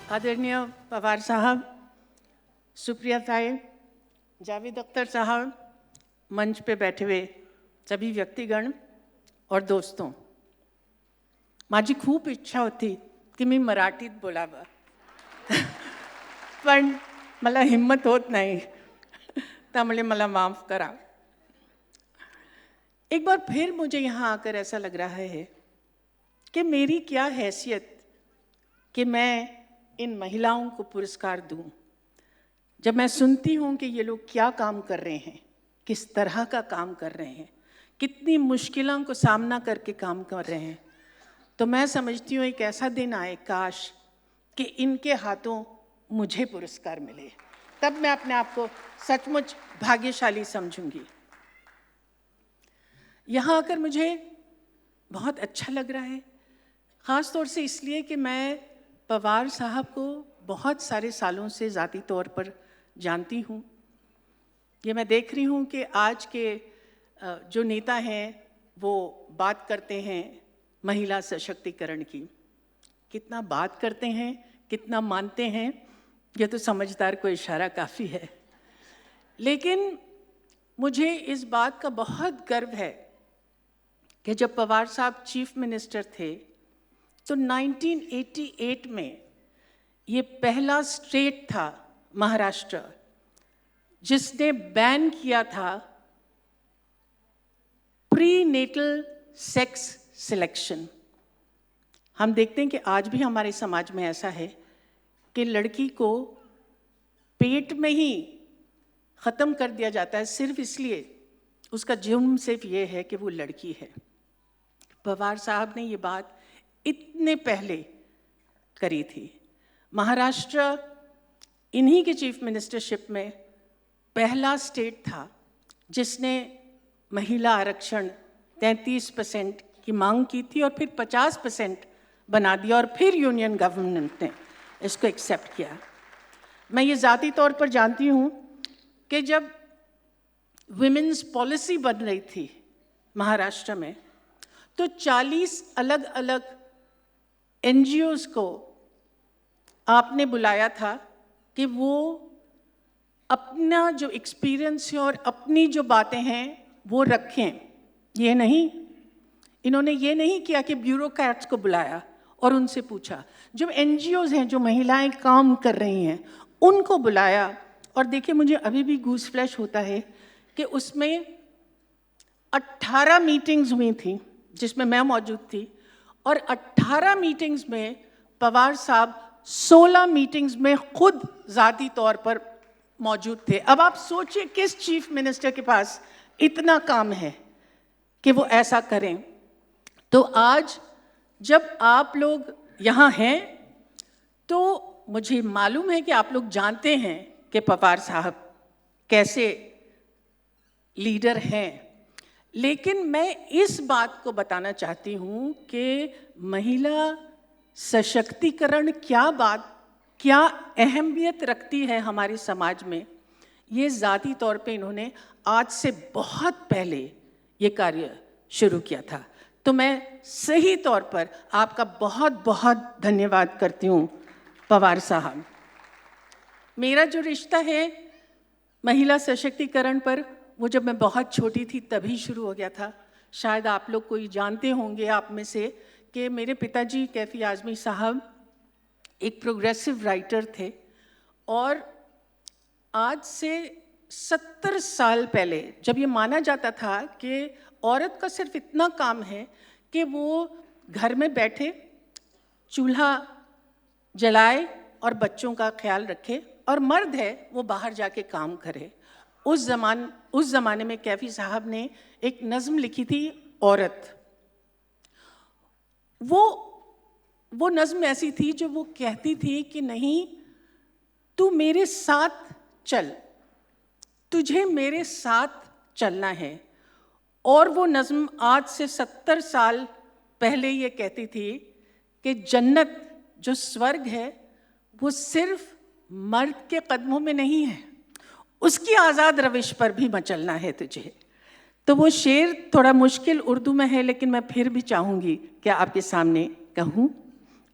आदरणीय पवार साहब, सुप्रिया ताई, जावेद अख्तर साहब, मंच पे बैठे हुए सभी व्यक्तिगण और दोस्तों, माझी खूप इच्छा होती की मी मराठीत बोलावं पण मला हिम्मत होत नाही, त्यामुळे मला माफ करा। एक बार फिर मुझे यहाँ आकर ऐसा लग रहा है कि मेरी क्या हैसियत कि मैं इन महिलाओं को पुरस्कार दूं। जब मैं सुनती हूँ कि ये लोग क्या काम कर रहे हैं, किस तरह का काम कर रहे हैं, कितनी मुश्किलों को सामना करके काम कर रहे हैं, तो मैं समझती हूँ एक ऐसा दिन आए काश कि इनके हाथों मुझे पुरस्कार मिले, तब मैं अपने आप को सचमुच भाग्यशाली समझूंगी। यहाँ आकर मुझे बहुत अच्छा लग रहा है, ख़ास तौर से इसलिए कि मैं पवार साहब को बहुत सारे सालों से ज़ाती तौर पर जानती हूँ। ये मैं देख रही हूँ कि आज के जो नेता हैं वो बात करते हैं महिला सशक्तिकरण की, कितना बात करते हैं, कितना मानते हैं, ये तो समझदार को इशारा काफ़ी है। लेकिन मुझे इस बात का बहुत गर्व है कि जब पवार साहब चीफ मिनिस्टर थे तो 1988 में ये पहला स्टेट था महाराष्ट्र जिसने बैन किया था प्री नेटल सेक्स सिलेक्शन। हम देखते हैं कि आज भी हमारे समाज में ऐसा है कि लड़की को पेट में ही ख़त्म कर दिया जाता है सिर्फ इसलिए उसका जुर्म सिर्फ ये है कि वो लड़की है। पवार साहब ने ये बात इतने पहले करी थी। महाराष्ट्र इन्हीं के चीफ मिनिस्टरशिप में पहला स्टेट था जिसने महिला आरक्षण 33% की मांग की थी और फिर 50% बना दिया और फिर यूनियन गवर्नमेंट ने इसको एक्सेप्ट किया। मैं ये ज़ाती तौर पर जानती हूँ कि जब विमेंस पॉलिसी बन रही थी महाराष्ट्र में तो 40 अलग अलग NGOs को आपने बुलाया था कि वो अपना जो एक्सपीरियंस है और अपनी जो बातें हैं वो रखें। ये नहीं, इन्होंने ये नहीं किया कि ब्यूरोक्रेट्स को बुलाया और उनसे पूछा, जो NGOs हैं जो महिलाएं काम कर रही हैं उनको बुलाया। और देखिए मुझे अभी भी गूस फ्लैश होता है कि उसमें 18 मीटिंग्स हुई थी जिसमें मैं मौजूद थी और 18 मीटिंग्स में पवार साहब 16 मीटिंग्स में खुद ज़ाती तौर पर मौजूद थे। अब आप सोचिए किस चीफ मिनिस्टर के पास इतना काम है कि वो ऐसा करें। तो आज जब आप लोग यहाँ हैं तो मुझे मालूम है कि आप लोग जानते हैं कि पवार साहब कैसे लीडर हैं, लेकिन मैं इस बात को बताना चाहती हूँ कि महिला सशक्तिकरण क्या अहमियत रखती है हमारे समाज में, ये ज़ाती तौर पे इन्होंने आज से बहुत पहले ये कार्य शुरू किया था। तो मैं सही तौर पर आपका बहुत बहुत धन्यवाद करती हूँ पवार साहब। मेरा जो रिश्ता है महिला सशक्तिकरण पर वो जब मैं बहुत छोटी थी तभी शुरू हो गया था। शायद आप लोग कोई जानते होंगे आप में से कि मेरे पिताजी कैफ़ी आज़मी साहब एक प्रोग्रेसिव राइटर थे और आज से 70 साल पहले जब ये माना जाता था कि औरत का सिर्फ इतना काम है कि वो घर में बैठे चूल्हा जलाए और बच्चों का ख्याल रखे और मर्द है वो बाहर जाके काम करे, उस ज़माने में कैफ़ी साहब ने एक नज़्म लिखी थी औरत। वो नज़्म ऐसी थी जो वो कहती थी कि नहीं तू मेरे साथ चल, तुझे मेरे साथ चलना है। और वो नज़्म आज से 70 साल पहले ये कहती थी कि जन्नत जो स्वर्ग है वो सिर्फ मर्द के कदमों में नहीं है, उसकी आज़ाद रविश पर भी मचलना है तुझे। तो वो शेर थोड़ा मुश्किल उर्दू में है लेकिन मैं फिर भी चाहूँगी कि आपके सामने कहूँ।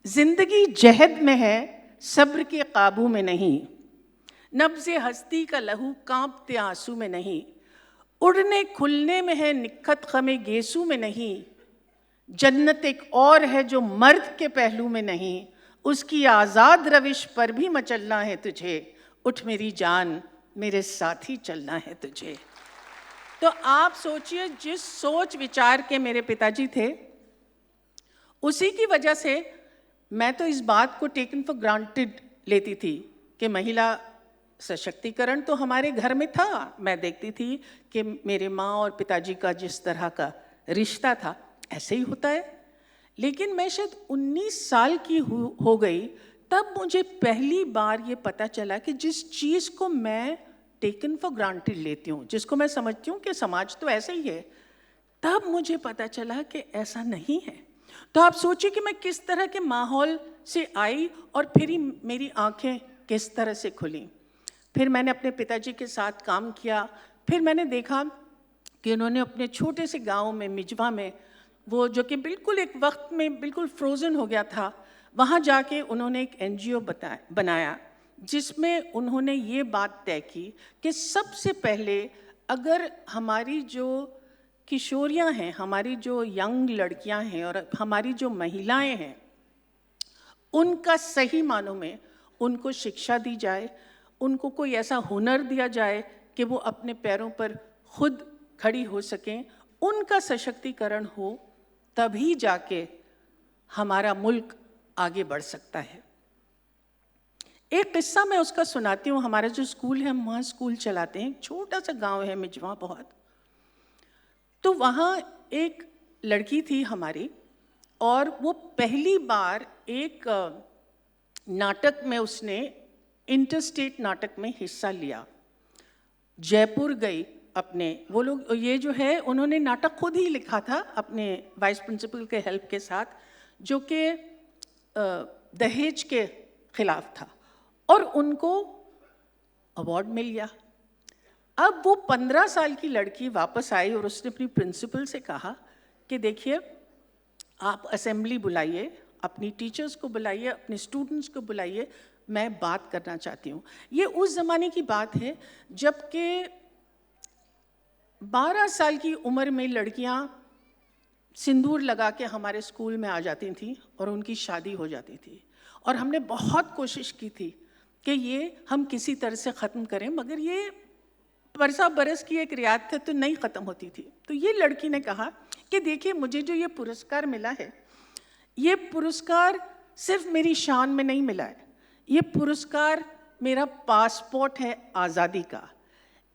जिंदगी जहद में है सब्र के काबू में नहीं, नब्ज़े हस्ती का लहू कांपते आंसू में नहीं, उड़ने खुलने में है निखत ख़मे गेसू में नहीं, जन्नत एक और है जो मर्द के पहलू में नहीं, उसकी आज़ाद रविश पर भी मचलना है तुझे, उठ मेरी जान मेरे साथ ही चलना है तुझे। तो आप सोचिए, जिस सोच विचार के मेरे पिताजी थे, उसी की वजह से मैं तो इस बात को टेकन फॉर ग्रांटेड लेती थी कि महिला सशक्तिकरण तो हमारे घर में था। मैं देखती थी कि मेरे माँ और पिताजी का जिस तरह का रिश्ता था ऐसे ही होता है। लेकिन मैं शायद 19 साल की हो गई तब मुझे पहली बार ये पता चला कि जिस चीज़ को मैं टेकन फॉर ग्रांटेड लेती हूँ, जिसको मैं समझती हूँ कि समाज तो ऐसे ही है, तब मुझे पता चला कि ऐसा नहीं है। तो आप सोचिए कि मैं किस तरह के माहौल से आई और फिर ही मेरी आंखें किस तरह से खुली। फिर मैंने अपने पिताजी के साथ काम किया। फिर मैंने देखा कि उन्होंने अपने छोटे से गांव में, मिजवा में, वो जो कि बिल्कुल एक वक्त में बिल्कुल फ्रोज़न हो गया था, वहाँ जाके उन्होंने एक NGO बनाया जिसमें उन्होंने ये बात तय की कि सबसे पहले अगर हमारी जो किशोरियाँ हैं, हमारी जो यंग लड़कियाँ हैं और हमारी जो महिलाएं हैं, उनका सही मानों में उनको शिक्षा दी जाए, उनको कोई ऐसा हुनर दिया जाए कि वो अपने पैरों पर खुद खड़ी हो सकें, उनका सशक्तिकरण हो, तभी जाके हमारा मुल्क आगे बढ़ सकता है। एक किस्सा मैं उसका सुनाती हूँ। हमारा जो स्कूल है, हम वहाँ स्कूल चलाते हैं। छोटा सा गांव है मिजवा बहुत। तो वहाँ एक लड़की थी हमारी, और वो पहली बार एक नाटक में उसने इंटरस्टेट नाटक में हिस्सा लिया। जयपुर गई अपने, वो लोग ये जो है उन्होंने नाटक खुद ही लिखा था अपने वाइस प्रिंसिपल के हेल्प के साथ, जो कि दहेज के खिलाफ था, और उनको अवार्ड मिल गया। अब वो 15 साल की लड़की वापस आई और उसने अपनी प्रिंसिपल से कहा कि देखिए, आप असेंबली बुलाइए, अपनी टीचर्स को बुलाइए, अपने स्टूडेंट्स को बुलाइए, मैं बात करना चाहती हूँ। ये उस ज़माने की बात है जबकि 12 साल की उम्र में लड़कियाँ सिंदूर लगा के हमारे स्कूल में आ जाती थीं और उनकी शादी हो जाती थी। और हमने बहुत कोशिश की थी कि ये हम किसी तरह से ख़त्म करें, मगर ये बरसा बरस की एक रियात है तो नहीं ख़त्म होती थी। तो ये लड़की ने कहा कि देखिए, मुझे जो ये पुरस्कार मिला है, ये पुरस्कार सिर्फ मेरी शान में नहीं मिला है, ये पुरस्कार मेरा पासपोर्ट है आज़ादी का।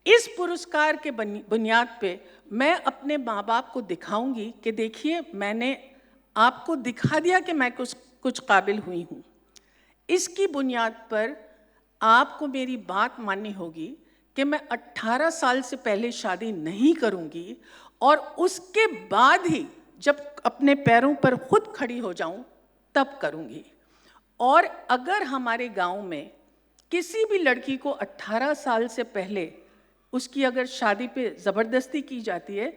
इस पुरस्कार के बुनियाद पे मैं अपने माँ बाप को दिखाऊंगी कि देखिए, मैंने आपको दिखा दिया कि मैं कुछ काबिल हुई हूँ। इसकी बुनियाद पर आपको मेरी बात माननी होगी कि मैं 18 साल से पहले शादी नहीं करूँगी, और उसके बाद ही जब अपने पैरों पर खुद खड़ी हो जाऊँ तब करूँगी। और अगर हमारे गांव में किसी भी लड़की को 18 साल से पहले उसकी अगर शादी पे ज़बरदस्ती की जाती है,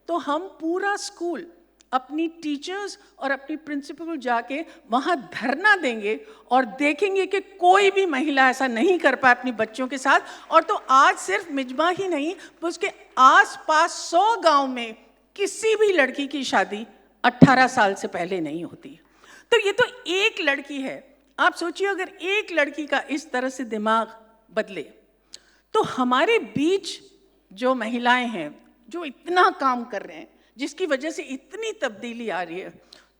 तो हम पूरा स्कूल, अपनी टीचर्स और अपनी प्रिंसिपल को जाके वहाँ धरना देंगे और देखेंगे कि कोई भी महिला ऐसा नहीं कर पाए अपनी बच्चों के साथ। और तो आज सिर्फ मिजबा ही नहीं, उसके आसपास 100 गांव में किसी भी लड़की की शादी 18 साल से पहले नहीं होती। तो ये तो एक लड़की है। आप सोचिए, अगर एक लड़की का इस तरह से दिमाग बदले, तो हमारे बीच जो महिलाएं हैं, जो इतना काम कर रहे हैं, जिसकी वजह से इतनी तब्दीली आ रही है,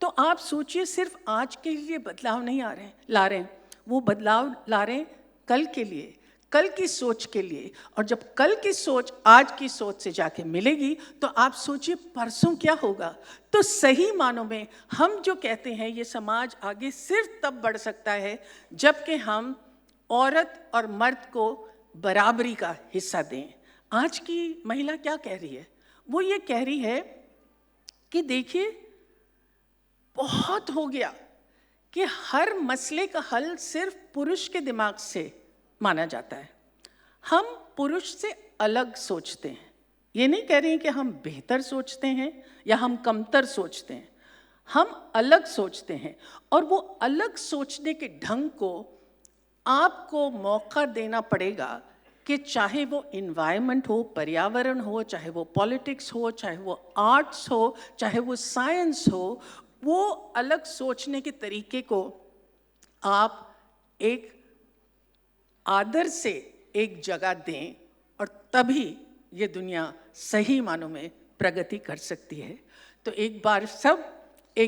तो आप सोचिए, सिर्फ आज के लिए बदलाव नहीं ला रहे हैं, वो बदलाव ला रहे हैं कल के लिए, कल की सोच के लिए। और जब कल की सोच आज की सोच से जाके मिलेगी, तो आप सोचिए परसों क्या होगा। तो सही मानों में हम जो कहते हैं, ये समाज आगे सिर्फ तब बढ़ सकता है जबकि हम औरत और मर्द को बराबरी का हिस्सा दें। आज की महिला क्या कह रही है? वो ये कह रही है कि देखिए, बहुत हो गया कि हर मसले का हल सिर्फ पुरुष के दिमाग से माना जाता है। हम पुरुष से अलग सोचते हैं। ये नहीं कह रही हैं कि हम बेहतर सोचते हैं या हम कमतर सोचते हैं, हम अलग सोचते हैं। और वो अलग सोचने के ढंग को आपको मौका देना पड़ेगा कि चाहे वो इन्वायरमेंट हो, पर्यावरण हो, चाहे वो पॉलिटिक्स हो, चाहे वो आर्ट्स हो, चाहे वो साइंस हो, वो अलग सोचने के तरीके को आप एक आदर से एक जगह दें और तभी ये दुनिया सही मानों में प्रगति कर सकती है। तो एक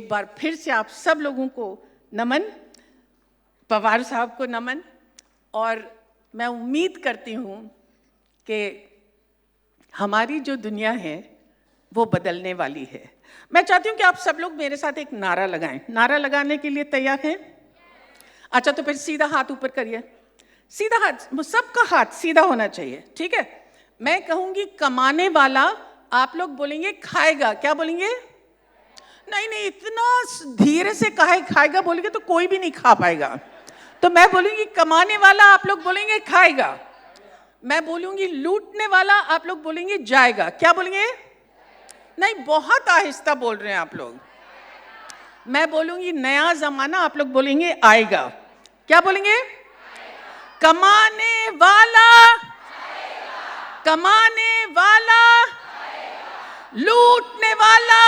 बार फिर से आप सब लोगों को नमन, पवार साहब को नमन, और मैं उम्मीद करती हूँ कि हमारी जो दुनिया है वो बदलने वाली है। मैं चाहती हूँ कि आप सब लोग मेरे साथ एक नारा लगाएं। नारा लगाने के लिए तैयार हैं? अच्छा, तो फिर सीधा हाथ ऊपर करिए, सीधा हाथ, सबका हाथ सीधा होना चाहिए, ठीक है? मैं कहूँगी कमाने वाला, आप लोग बोलेंगे खाएगा। क्या बोलेंगे? नहीं, इतना धीरे से खाएगा बोलेंगे तो कोई भी नहीं खा पाएगा। तो मैं बोलूंगी कमाने वाला, आप लोग बोलेंगे खाएगा। मैं बोलूंगी लूटने वाला, आप लोग बोलेंगे जाएगा। क्या बोलेंगे? नहीं, बहुत आहिस्ता बोल रहे हैं आप लोग। मैं बोलूंगी नया जमाना, आप लोग बोलेंगे आएगा। क्या बोलेंगे? कमाने वाला, कमाने वाला, लूटने वाला,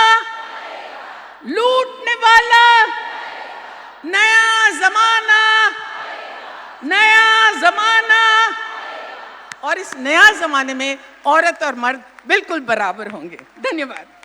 लूटने वाला, नया जमाना, नया जमाना। और इस नया जमाने में औरत और मर्द बिल्कुल बराबर होंगे। धन्यवाद।